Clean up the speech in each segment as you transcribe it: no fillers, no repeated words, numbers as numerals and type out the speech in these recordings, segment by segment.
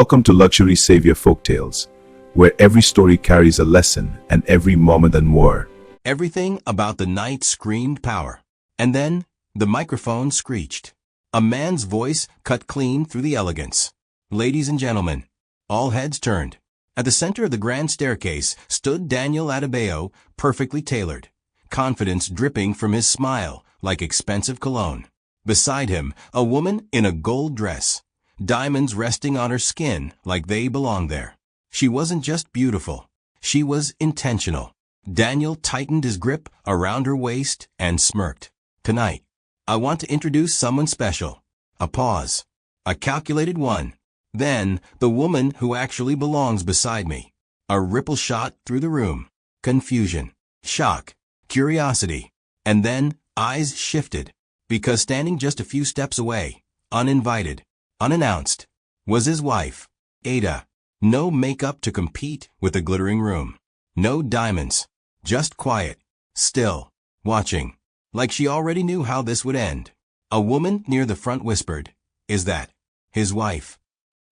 Welcome to Luxury Savior Folktales, where every story carries a lesson and every moment and more. Everything about the night screamed power. And then, the microphone screeched. A man's voice cut clean through the elegance. Ladies and gentlemen, all heads turned. At the center of the grand staircase stood Daniel Adebayo, perfectly tailored, confidence dripping from his smile like expensive cologne. Beside him, a woman in a gold dress, diamonds resting on her skin like they belonged there. She wasn't just beautiful, she was intentional. Daniel tightened his grip around her waist and smirked. Tonight, I want to introduce someone special. A pause. A calculated one. Then, the woman who actually belongs beside me. A ripple shot through the room. Confusion. Shock. Curiosity. And then, eyes shifted. Because standing just a few steps away, uninvited, unannounced, was his wife, Ada. No makeup to compete with the glittering room. No diamonds. Just quiet. Still. Watching. Like she already knew how this would end. A woman near the front whispered, "Is that his wife?"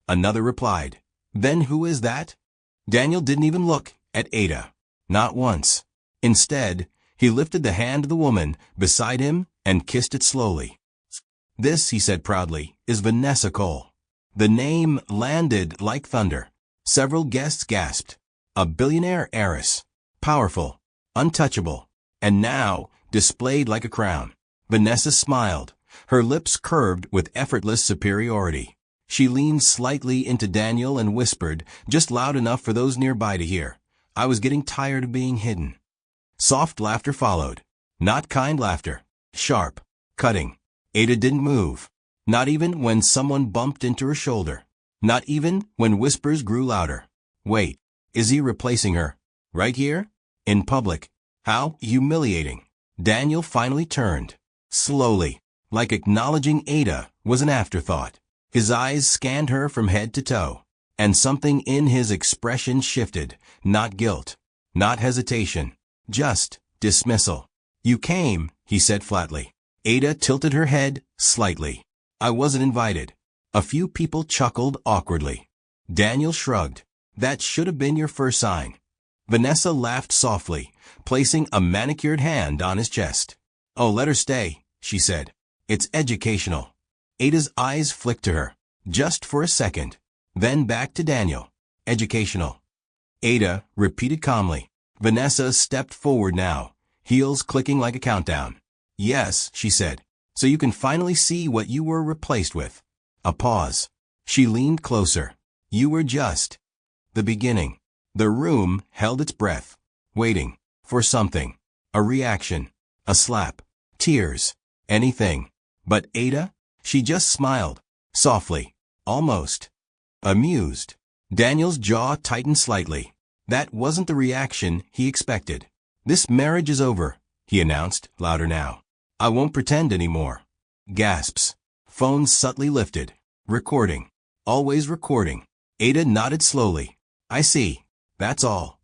Another replied, "Then who is that?" Daniel didn't even look at Ada. Not once. Instead, he lifted the hand of the woman beside him and kissed it slowly. "This," he said proudly, "is Vanessa Cole." The name landed like thunder. Several guests gasped. A billionaire heiress. Powerful. Untouchable. And now, displayed like a crown. Vanessa smiled, her lips curved with effortless superiority. She leaned slightly into Daniel and whispered, just loud enough for those nearby to hear, "I was getting tired of being hidden." Soft laughter followed. Not kind laughter. Sharp. Cutting. Ada didn't move. Not even when someone bumped into her shoulder. Not even when whispers grew louder. Wait, is he replacing her? Right here? In public? How humiliating. Daniel finally turned. Slowly. Like acknowledging Ada was an afterthought. His eyes scanned her from head to toe. And something in his expression shifted. Not guilt. Not hesitation. Just dismissal. "You came," he said flatly. Ada tilted her head slightly. "I wasn't invited." A few people chuckled awkwardly. Daniel shrugged. "That should have been your first sign." Vanessa laughed softly, placing a manicured hand on his chest. "Oh, let her stay," she said. "It's educational." Ada's eyes flicked to her, just for a second, then back to Daniel. "Educational." Ada repeated calmly. Vanessa stepped forward now, heels clicking like a countdown. "Yes," she said, "so you can finally see what you were replaced with." A pause. She leaned closer. "You were just the beginning." The room held its breath, waiting for something. A reaction. A slap. Tears. Anything. But Ada? She just smiled. Softly. Almost amused. Daniel's jaw tightened slightly. That wasn't the reaction he expected. "This marriage is over," he announced, louder now. "I won't pretend anymore." Gasps. Phones subtly lifted. Recording. Always recording. Ada nodded slowly. "I see. That's all."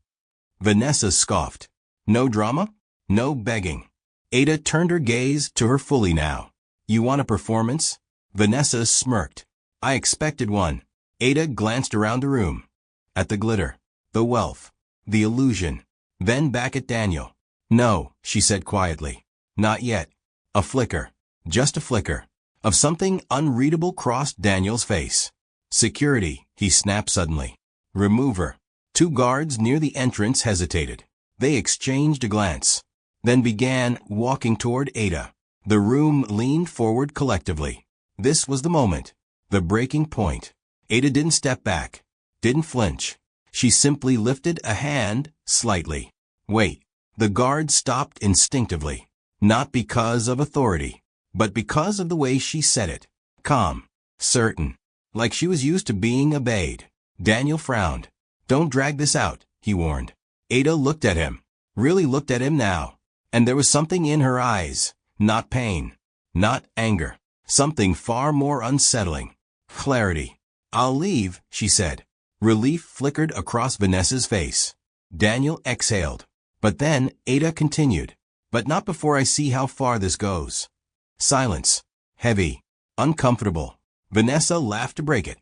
Vanessa scoffed. "No drama? No begging." Ada turned her gaze to her fully now. "You want a performance?" Vanessa smirked. "I expected one." Ada glanced around the room. At the glitter. The wealth. The illusion. Then back at Daniel. "No," she said quietly. "Not yet." A flicker. Just a flicker. Of something unreadable crossed Daniel's face. "Security," he snapped suddenly. "Remove her." Two guards near the entrance hesitated. They exchanged a glance, then began walking toward Ada. The room leaned forward collectively. This was the moment. The breaking point. Ada didn't step back. Didn't flinch. She simply lifted a hand, slightly. "Wait." The guard stopped instinctively. Not because of authority, but because of the way she said it. Calm. Certain. Like she was used to being obeyed. Daniel frowned. "Don't drag this out," he warned. Ada looked at him. Really looked at him now. And there was something in her eyes. Not pain. Not anger. Something far more unsettling. Clarity. "I'll leave," she said. Relief flickered across Vanessa's face. Daniel exhaled. But then Ada continued. "But not before I see how far this goes." Silence. Heavy. Uncomfortable. Vanessa laughed to break it.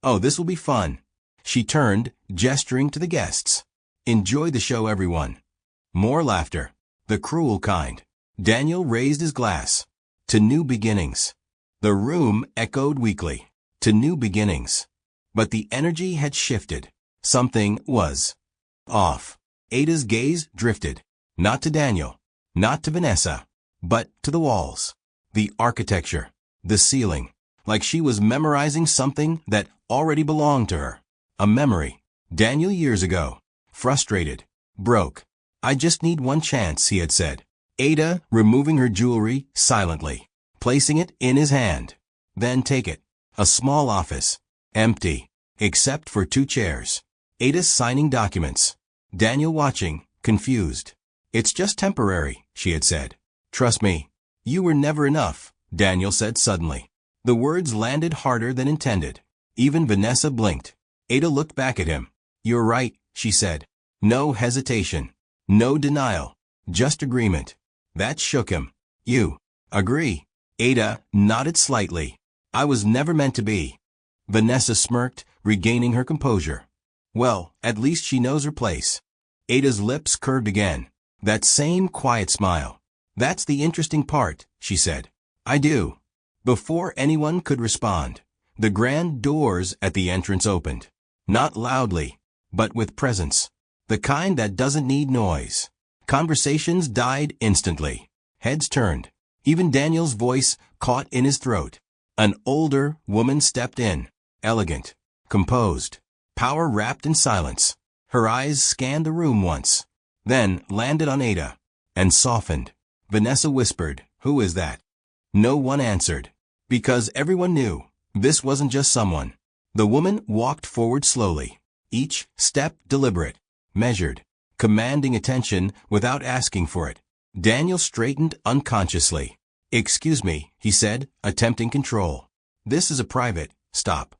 Oh, this will be fun. She turned, gesturing to the guests. Enjoy the show, everyone. More laughter. The cruel kind. Daniel raised his glass. To new beginnings. The room echoed weakly. To new beginnings. But the energy had shifted. Something was off. Ada's gaze drifted. Not to Daniel. Not to Vanessa. But to the walls. The architecture. The ceiling. Like she was memorizing something that already belonged to her. A memory. Daniel years ago. Frustrated. Broke. I just need one chance, he had said. Ada, removing her jewelry silently. Placing it in his hand. Then take it. A small office. Empty. Except for 2 chairs. Ada signing documents. Daniel watching, confused. It's just temporary, she had said. Trust me. You were never enough, Daniel said suddenly. The words landed harder than intended. Even Vanessa blinked. Ada looked back at him. You're right, she said. No hesitation. No denial. Just agreement. That shook him. You agree? Ada nodded slightly. I was never meant to be. Vanessa smirked, regaining her composure. Well, at least she knows her place. Ada's lips curved again. That same quiet smile. That's the interesting part, she said. I do. Before anyone could respond, the grand doors at the entrance opened. Not loudly, but with presence. The kind that doesn't need noise. Conversations died instantly. Heads turned. Even Daniel's voice caught in his throat. An older woman stepped in. Elegant. Composed. Power wrapped in silence. Her eyes scanned the room once. Then landed on Ada. And softened. Vanessa whispered, Who is that? No one answered. Because everyone knew. This wasn't just someone. The woman walked forward slowly. Each step deliberate. Measured. Commanding attention without asking for it. Daniel straightened unconsciously. Excuse me, he said, attempting control. This is a private. Stop.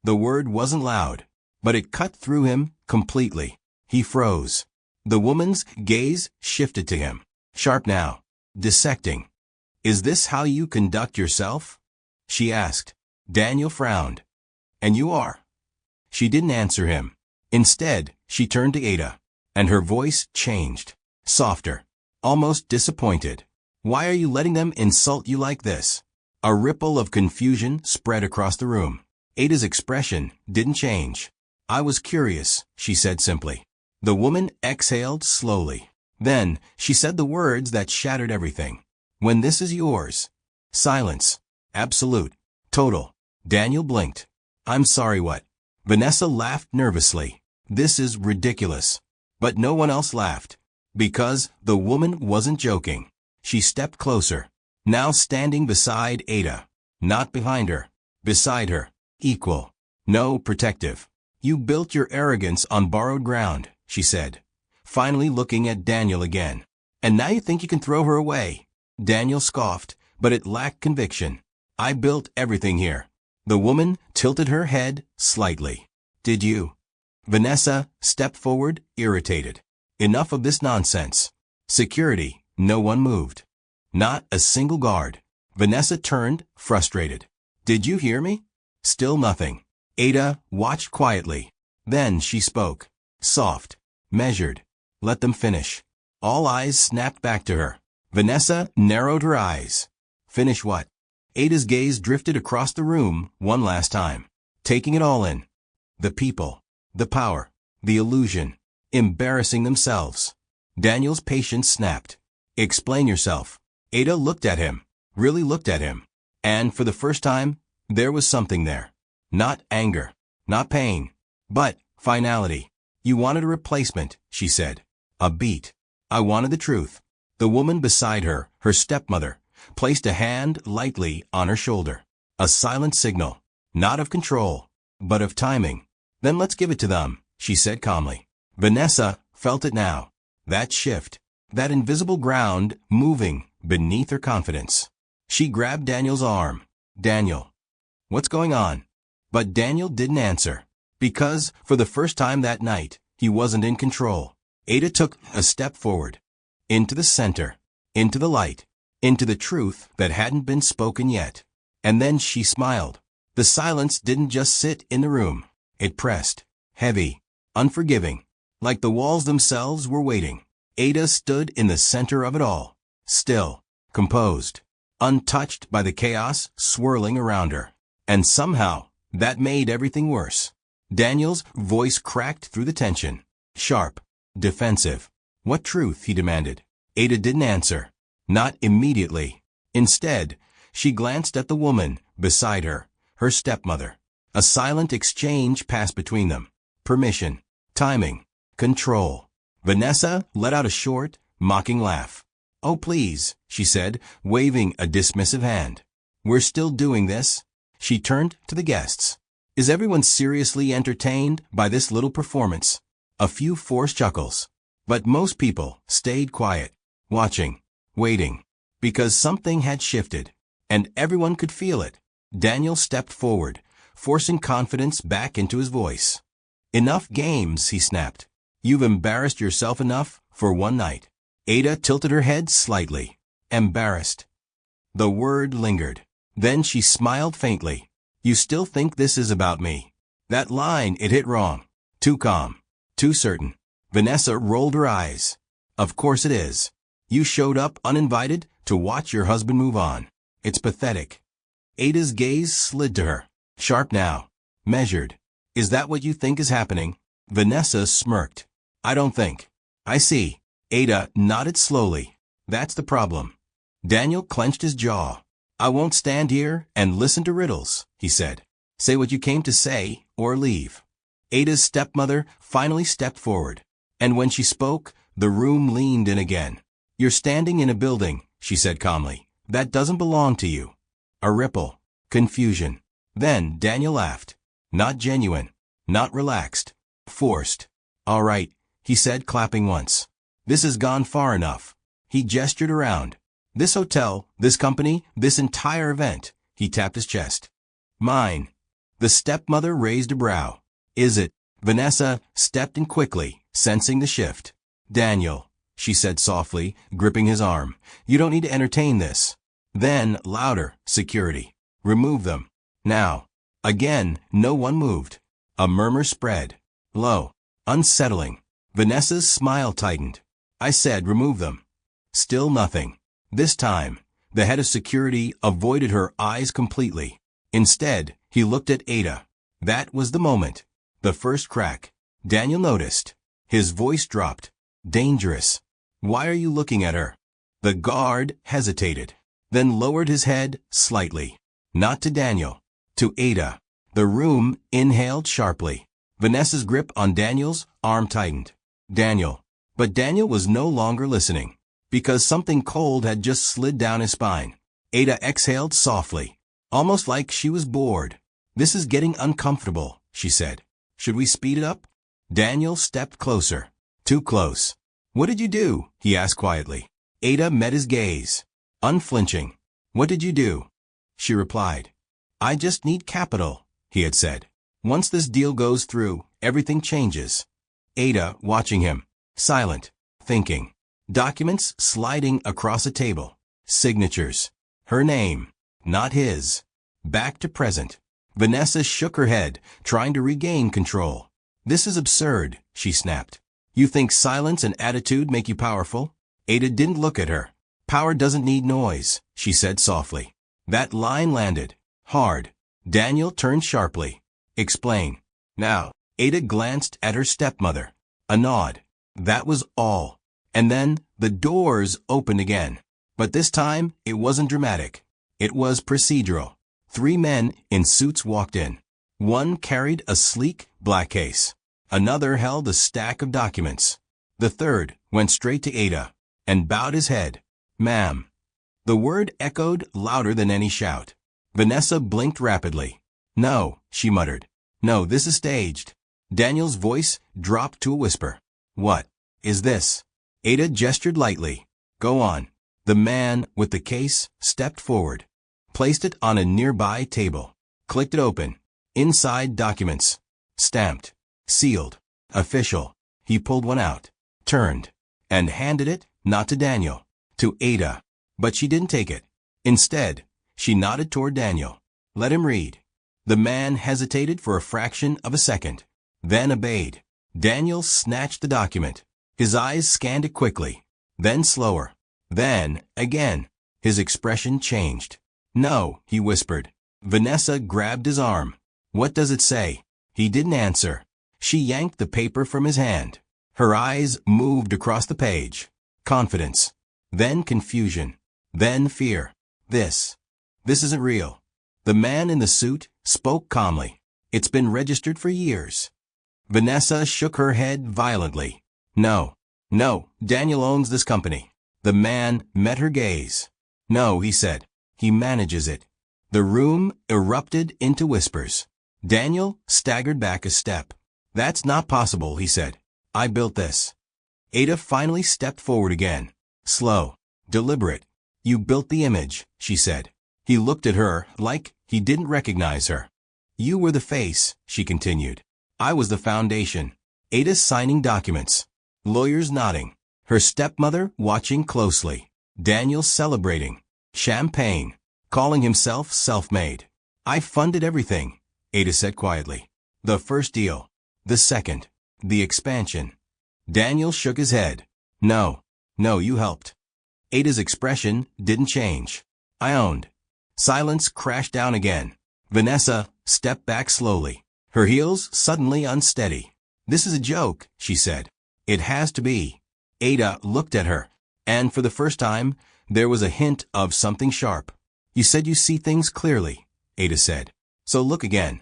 The word wasn't loud, but it cut through him completely. He froze. The woman's gaze shifted to him. Sharp now. Dissecting. Is this how you conduct yourself? She asked. Daniel frowned. And you are? She didn't answer him. Instead, she turned to Ada, and her voice changed. Softer. Almost disappointed. Why are you letting them insult you like this? A ripple of confusion spread across the room. Ada's expression didn't change. I was curious, she said simply. The woman exhaled slowly. Then, she said the words that shattered everything. When this is yours. Silence. Absolute. Total. Daniel blinked. I'm sorry, what? Vanessa laughed nervously. This is ridiculous. But no one else laughed. Because the woman wasn't joking. She stepped closer. Now standing beside Ada. Not behind her. Beside her. Equal. No protective. You built your arrogance on borrowed ground, she said. Finally looking at Daniel again. And now you think you can throw her away. Daniel scoffed, but it lacked conviction. I built everything here. The woman tilted her head slightly. Did you? Vanessa stepped forward, irritated. Enough of this nonsense. Security. No one moved. Not a single guard. Vanessa turned, frustrated. Did you hear me? Still nothing. Ada watched quietly. Then she spoke. Soft. Measured. Let them finish. All eyes snapped back to her. Vanessa narrowed her eyes. Finish what? Ada's gaze drifted across the room one last time, taking it all in. The people. The power. The illusion. Embarrassing themselves. Daniel's patience snapped. Explain yourself. Ada looked at him. Really looked at him. And for the first time, there was something there. Not anger. Not pain. But finality. You wanted a replacement, she said. A beat. I wanted the truth. The woman beside her, her stepmother, placed a hand lightly on her shoulder. A silent signal. Not of control, but of timing. Then let's give it to them, she said calmly. Vanessa felt it now. That shift. That invisible ground moving beneath her confidence. She grabbed Daniel's arm. Daniel. What's going on? But Daniel didn't answer. Because, for the first time that night, he wasn't in control. Ada took a step forward. Into the center. Into the light. Into the truth that hadn't been spoken yet. And then she smiled. The silence didn't just sit in the room. It pressed, heavy, unforgiving, like the walls themselves were waiting. Ada stood in the center of it all, still, composed, untouched by the chaos swirling around her. And somehow, that made everything worse. Daniel's voice cracked through the tension. Sharp, defensive. What truth? He demanded. Ada didn't answer. Not immediately. Instead, she glanced at the woman beside her, her stepmother. A silent exchange passed between them. Permission, timing, control. Vanessa let out a short, mocking laugh. "Oh, please," she said, waving a dismissive hand. "We're still doing this?" She turned to the guests. "Is everyone seriously entertained by this little performance?" A few forced chuckles. But most people stayed quiet, watching, waiting, because something had shifted, and everyone could feel it. Daniel stepped forward, forcing confidence back into his voice. "Enough games," he snapped. "You've embarrassed yourself enough for one night." Ada tilted her head slightly. Embarrassed. The word lingered. Then she smiled faintly. "You still think this is about me?" That line, it hit wrong. Too calm. Too certain. Vanessa rolled her eyes. "Of course it is. You showed up uninvited to watch your husband move on. It's pathetic." Ada's gaze slid to her. Sharp now. Measured. "Is that what you think is happening?" Vanessa smirked. "I don't think." "I see." Ada nodded slowly. "That's the problem." Daniel clenched his jaw. "I won't stand here and listen to riddles," he said. "Say what you came to say, or leave." Ada's stepmother finally stepped forward, and when she spoke, the room leaned in again. "You're standing in a building," she said calmly, "that doesn't belong to you." A ripple. Confusion. Then Daniel laughed. Not genuine. Not relaxed. Forced. "All right," he said, clapping once. "This has gone far enough." He gestured around. "This hotel, this company, this entire event," he tapped his chest. "Mine." The stepmother raised a brow. "Is it?" Vanessa stepped in quickly, sensing the shift. "Daniel," she said softly, gripping his arm, "you don't need to entertain this." Then, louder, "Security. Remove them. Now." Again, no one moved. A murmur spread. Low. Unsettling. Vanessa's smile tightened. "I said remove them." Still nothing. This time, the head of security avoided her eyes completely. Instead, he looked at Ada. That was the moment. The first crack. Daniel noticed. His voice dropped. "Dangerous. Why are you looking at her?" The guard hesitated, then lowered his head slightly. Not to Daniel. To Ada. The room inhaled sharply. Vanessa's grip on Daniel's arm tightened. "Daniel." But Daniel was no longer listening, because something cold had just slid down his spine. Ada exhaled softly, almost like she was bored. "This is getting uncomfortable," she said. "Should we speed it up?" Daniel stepped closer. Too close. "What did you do?" he asked quietly. Ada met his gaze, unflinching. "What did you do?" She replied. "I just need capital," he had said. "Once this deal goes through, everything changes." Ada, watching him, silent, thinking. Documents sliding across a table. Signatures. Her name, not his. Back to present. Vanessa shook her head, trying to regain control. "This is absurd," she snapped. "You think silence and attitude make you powerful?" Ada didn't look at her. "Power doesn't need noise," she said softly. That line landed. Hard. Daniel turned sharply. "Explain." Now. Ada glanced at her stepmother. A nod. That was all. And then the doors opened again. But this time it wasn't dramatic. It was procedural. 3 men in suits walked in. One carried a sleek black case. Another held a stack of documents. The third went straight to Ada and bowed his head. "Ma'am." The word echoed louder than any shout. Vanessa blinked rapidly. "No," she muttered. "No, this is staged." Daniel's voice dropped to a whisper. "What is this?" Ada gestured lightly. "Go on." The man with the case stepped forward, placed it on a nearby table, clicked it open. Inside, documents. Stamped. Sealed. Official. He pulled one out, turned, and handed it, not to Daniel, to Ada. But she didn't take it. Instead, she nodded toward Daniel. "Let him read." The man hesitated for a fraction of a second, then obeyed. Daniel snatched the document. His eyes scanned it quickly, then slower, then again. His expression changed. "No," he whispered. Vanessa grabbed his arm. "What does it say?" He didn't answer. She yanked the paper from his hand. Her eyes moved across the page. Confidence, then confusion, then fear. This isn't real." The man in the suit spoke calmly. "It's been registered for years." Vanessa shook her head violently. No, Daniel owns this company." The man met her gaze. "No," he said. "He manages it." The room erupted into whispers. Daniel staggered back a step. "That's not possible," he said. "I built this." Ada finally stepped forward again. Slow, deliberate. "You built the image," she said. He looked at her like he didn't recognize her. "You were the face," she continued. "I was the foundation." Ada signing documents. Lawyers nodding. Her stepmother watching closely. Daniel celebrating. Champagne. Calling himself self-made. "I funded everything," Ada said quietly. "The first deal. The second. The expansion." Daniel shook his head. No, you helped." Ada's expression didn't change. "I owned." Silence crashed down again. Vanessa stepped back slowly, her heels suddenly unsteady. "This is a joke," she said. "It has to be." Ada looked at her, and for the first time, there was a hint of something sharp. "You said you see things clearly," Ada said. "So look again."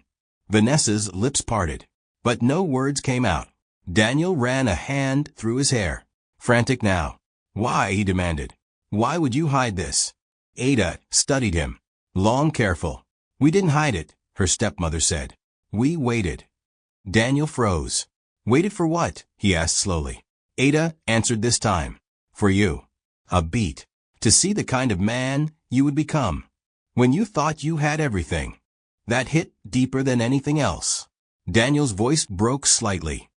Vanessa's lips parted, but no words came out. Daniel ran a hand through his hair. Frantic now. "Why?" he demanded. "Why would you hide this?" Ada studied him. Long, careful. "We didn't hide it," her stepmother said. "We waited." Daniel froze. "Waited for what?" he asked slowly. Ada answered this time. "For you." A beat. "To see the kind of man you would become. When you thought you had everything." That hit deeper than anything else. Daniel's voice broke slightly.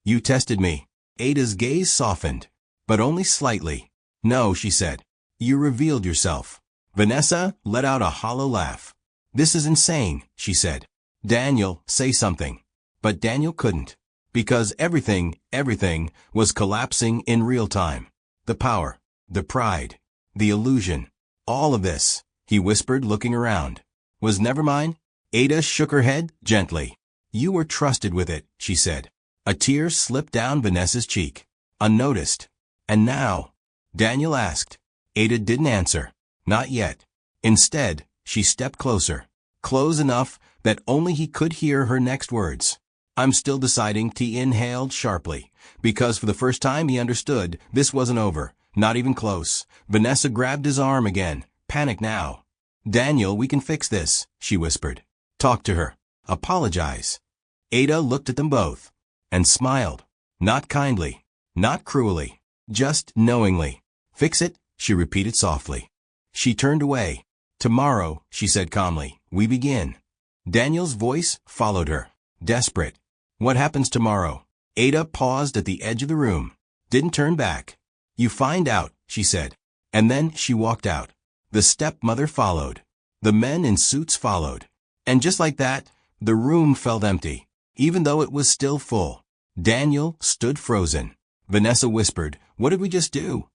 "You tested me." Ada's gaze softened, but only slightly. "No," she said. "You revealed yourself." Vanessa let out a hollow laugh. "This is insane," she said. "Daniel, say something." But Daniel couldn't, because everything was collapsing in real time. The power, the pride, the illusion, all of this, he whispered, looking around, was never mine. Ada shook her head gently. "You were trusted with it," she said. A tear slipped down Vanessa's cheek, unnoticed. "And now?" Daniel asked. Ada didn't answer. Not yet. Instead, she stepped closer. Close enough that only he could hear her next words. "I'm still deciding," he inhaled sharply, because for the first time he understood this wasn't over, not even close. Vanessa grabbed his arm again, panic now. "Daniel, we can fix this," she whispered. "Talk to her. Apologize." Ada looked at them both and smiled. Not kindly, not cruelly, just knowingly. "Fix it," she repeated softly. She turned away. "Tomorrow," she said calmly, "we begin." Daniel's voice followed her, desperate. "What happens tomorrow?" Ada paused at the edge of the room, didn't turn back. "You find out," she said. And then she walked out. The stepmother followed. The men in suits followed. And just like that, the room felt empty, even though it was still full. Daniel stood frozen. Vanessa whispered, "What did we just do?"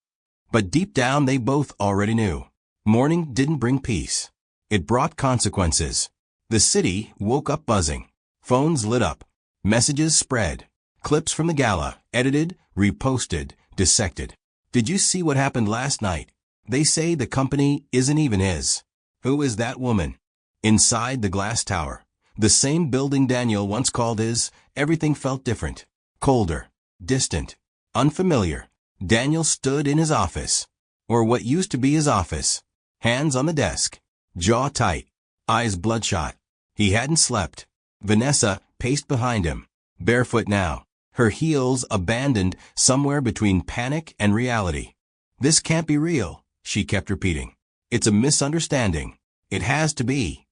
But deep down they both already knew. Morning didn't bring peace. It brought consequences. The city woke up buzzing. Phones lit up. Messages spread. Clips from the gala, edited, reposted, dissected. "Did you see what happened last night? They say the company isn't even his." "Who is that woman?" Inside the glass tower, the same building Daniel once called his, everything felt different. Colder, distant, unfamiliar. Daniel stood in his office, or what used to be his office, hands on the desk, jaw tight, eyes bloodshot. He hadn't slept. Vanessa paced behind him, barefoot now, her heels abandoned somewhere between panic and reality. "This can't be real," she kept repeating. "It's a misunderstanding. It has to be."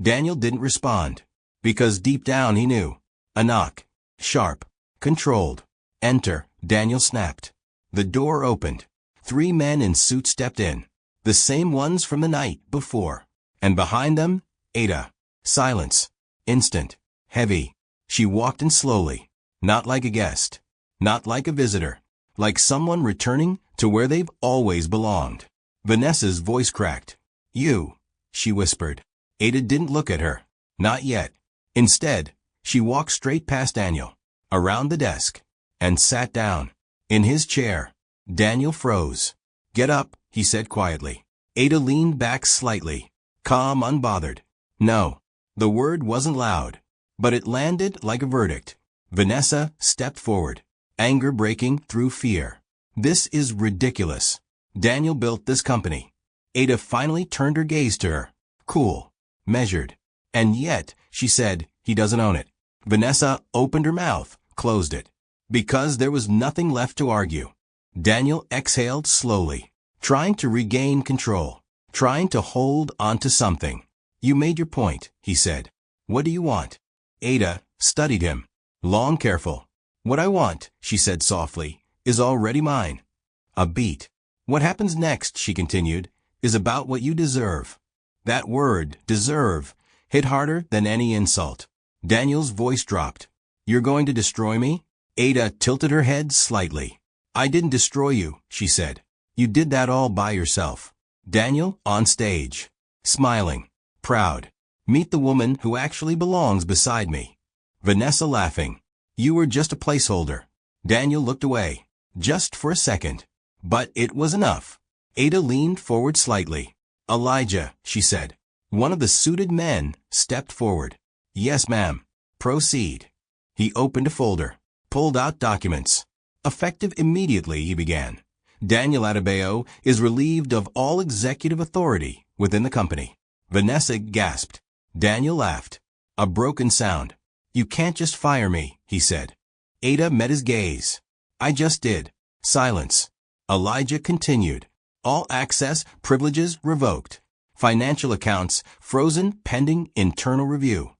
Daniel didn't respond, because deep down he knew. A knock. Sharp. Controlled. "Enter," Daniel snapped. The door opened. 3 men in suits stepped in. The same ones from the night before. And behind them, Ada. Silence. Instant. Heavy. She walked in slowly. Not like a guest. Not like a visitor. Like someone returning to where they've always belonged. Vanessa's voice cracked. You, she whispered. Ada didn't look at her. Not yet. Instead, she walked straight past Daniel, around the desk, and sat down. In his chair. Daniel froze. Get up, he said quietly. Ada leaned back slightly, calm, unbothered. No. The word wasn't loud, but it landed like a verdict. Vanessa stepped forward, anger breaking through fear. This is ridiculous. Daniel built this company. Ada finally turned her gaze to her. Cool. Measured. And yet, she said, he doesn't own it. Vanessa opened her mouth, closed it. Because there was nothing left to argue. Daniel exhaled slowly, trying to regain control, trying to hold onto something. You made your point, he said. What do you want? Ada studied him. Long, careful. What I want, she said softly, is already mine. A beat. What happens next, she continued, is about what you deserve. That word, deserve, hit harder than any insult. Daniel's voice dropped. You're going to destroy me? Ada tilted her head slightly. I didn't destroy you, she said. You did that all by yourself. Daniel, on stage. Smiling. Proud. Meet the woman who actually belongs beside me. Vanessa laughing. You were just a placeholder. Daniel looked away. Just for a second. But it was enough. Ada leaned forward slightly. Elijah, she said. One of the suited men stepped forward. Yes, ma'am. Proceed. He opened a folder. Pulled out documents. Effective immediately, he began. Daniel Adebayo is relieved of all executive authority within the company. Vanessa gasped. Daniel laughed. A broken sound. You can't just fire me, he said. Ada met his gaze. I just did. Silence. Elijah continued. All access privileges revoked. Financial accounts frozen pending internal review.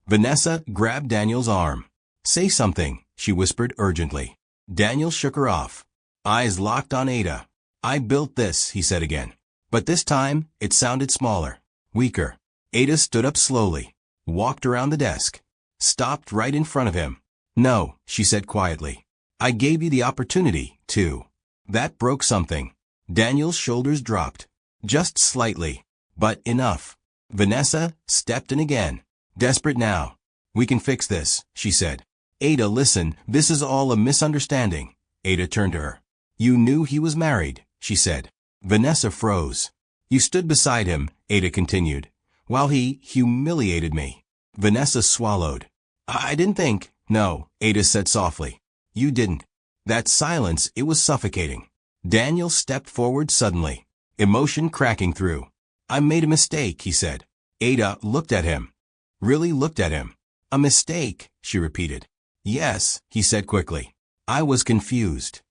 Vanessa grabbed Daniel's arm. Say something, she whispered urgently. Daniel shook her off. Eyes locked on Ada. I built this, he said again. But this time, it sounded smaller. Weaker. Ada stood up slowly. Walked around the desk. Stopped right in front of him. No, she said quietly. I gave you the opportunity to. That broke something. Daniel's shoulders dropped. Just slightly. But enough. Vanessa stepped in again. Desperate now. We can fix this, she said. Ada, listen, this is all a misunderstanding. Ada turned to her. You knew he was married, she said. Vanessa froze. You stood beside him, Ada continued, while he humiliated me. Vanessa swallowed. I didn't think. No, Ada said softly. You didn't. That silence, it was suffocating. Daniel stepped forward suddenly, emotion cracking through. I made a mistake, he said. Ada looked at him. Really looked at him. A mistake, she repeated. Yes, he said quickly. I was confused.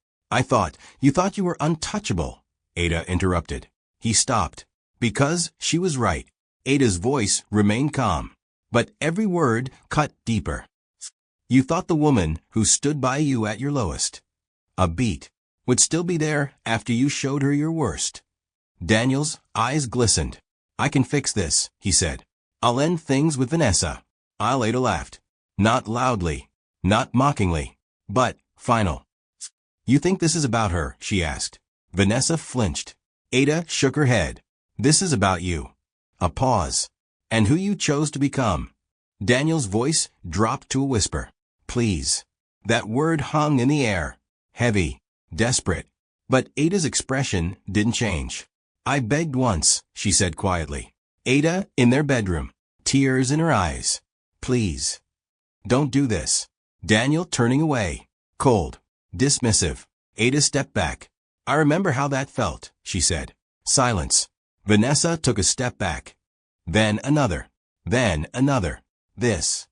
You thought you were untouchable, Ada interrupted. He stopped. Because she was right. Ada's voice remained calm, but every word cut deeper. You thought the woman who stood by you at your lowest, a beat, would still be there after you showed her your worst. Daniel's eyes glistened. I can fix this, he said. I'll end things with Vanessa. Ada laughed. Not loudly, not mockingly, but final. You think this is about her, she asked. Vanessa flinched. Ada shook her head. This is about you. A pause. And who you chose to become. Daniel's voice dropped to a whisper. Please. That word hung in the air. Heavy. Desperate. But Ada's expression didn't change. I begged once, she said quietly. Ada, in their bedroom. Tears in her eyes. Please. Don't do this. Daniel turning away. Cold. Dismissive. Ada stepped back. I remember how that felt, she said. Silence. Vanessa took a step back. Then another. Then another. This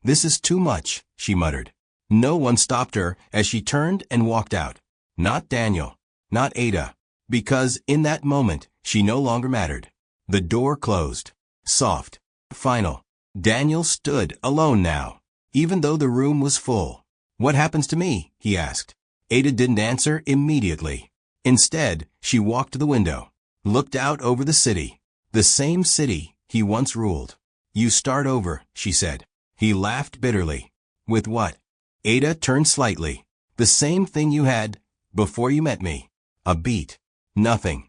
is too much, she muttered. No one stopped her as she turned and walked out. Not Daniel. Not Ada. Because in that moment, she no longer mattered. The door closed. Soft. Final. Daniel stood alone now, even though the room was full. What happens to me? He asked. Ada didn't answer immediately. Instead, she walked to the window, looked out over the city, the same city he once ruled. You start over, she said. He laughed bitterly. With what? Ada turned slightly. The same thing you had before you met me. A beat. Nothing.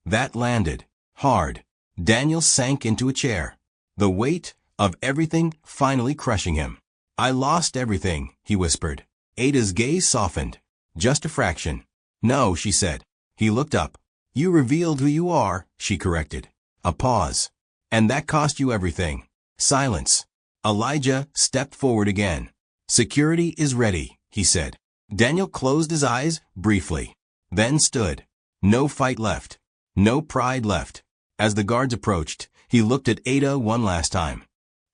That landed hard. Daniel sank into a chair. The weight of everything finally crushing him. I lost everything, he whispered. Ada's gaze softened. Just a fraction. No, she said. He looked up. You revealed who you are, she corrected. A pause. And that cost you everything. Silence. Elijah stepped forward again. Security is ready, he said. Daniel closed his eyes briefly, then stood. No fight left. No pride left. As the guards approached, he looked at Ada one last time.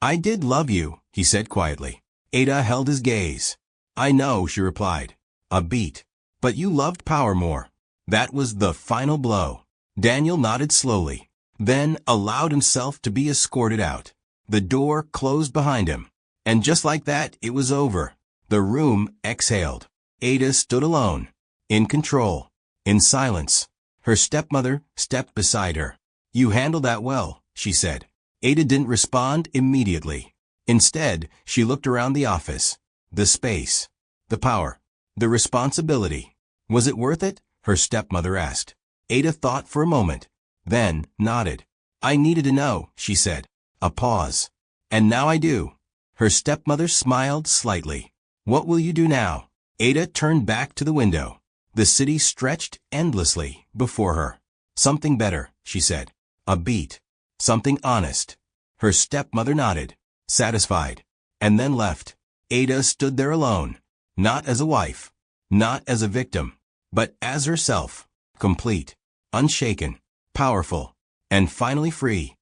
I did love you, he said quietly. Ada held his gaze. I know, she replied. A beat. But you loved power more. That was the final blow. Daniel nodded slowly, then allowed himself to be escorted out. The door closed behind him. And just like that, it was over. The room exhaled. Ada stood alone, in control, in silence. Her stepmother stepped beside her. You handled that well, she said. Ada didn't respond immediately. Instead, she looked around the office. The space. The power. The responsibility. Was it worth it? Her stepmother asked. Ada thought for a moment, then nodded. I needed to know, she said. A pause. And now I do. Her stepmother smiled slightly. What will you do now? Ada turned back to the window. The city stretched endlessly before her. Something better, she said. A beat. Something honest. Her stepmother nodded, satisfied, and then left. Ada stood there alone, not as a wife, not as a victim, but as herself, complete, unshaken, powerful, and finally free.